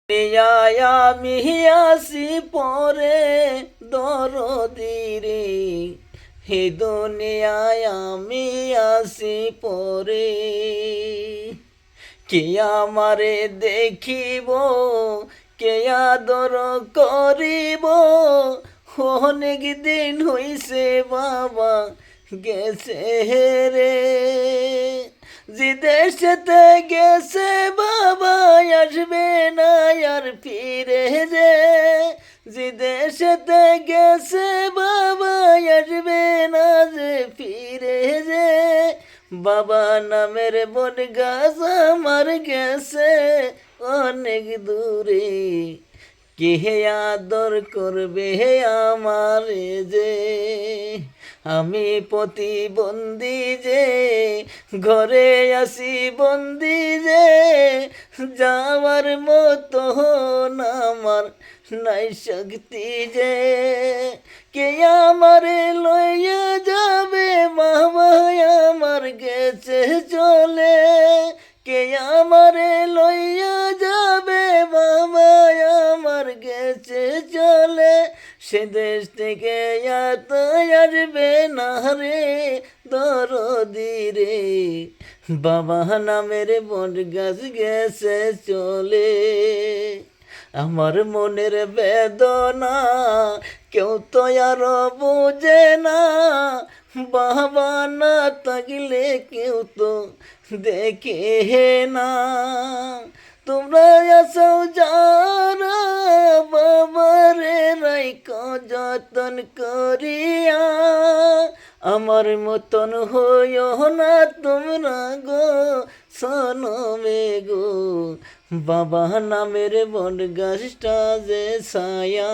আমি আসি পরে দরদিরে, হে দুনিয়ায় আমি আসি পরে। কে আমারে দেখিব, কে আদর করিব, অনেক দিন হইছে বাবা গেছে রে। যে দেশেতে গেছে বাবা আসবে না আর ফিরে যে। যে দেশেতে গেছে বাবা আসবে না যে ফিরে যে। বাবা নামের বন গাছ আমার গেছে অনেক দূরে। কে আদর করবে আমারে যে। আমি প্রতিবন্ধী যে, ঘরে আসি বন্দি যে, যাওয়ার মতো আমার নাই শক্তি যে। কে আমারে লইয়া যাবে বাবা আমার গেছে চলে। কে আমারে লইয়া যাবে বাবা আমার গেছে চলে। সে দেশ থেকে এত আসবে না রে দরদি রে। বাবা নামের বট গাছ গেছে চলে। আমার মনের বেদনা কেউ তো আর বোঝে না। বাবা না থাকলে কেউ তো দেখে না। তোমরা আসো যারা বাবারে রাইখো যতন করিয়া। আমার মতন হইও না তোমরা গো সনমে গো। বাবা নামের বট গাছটা যে ছায়া।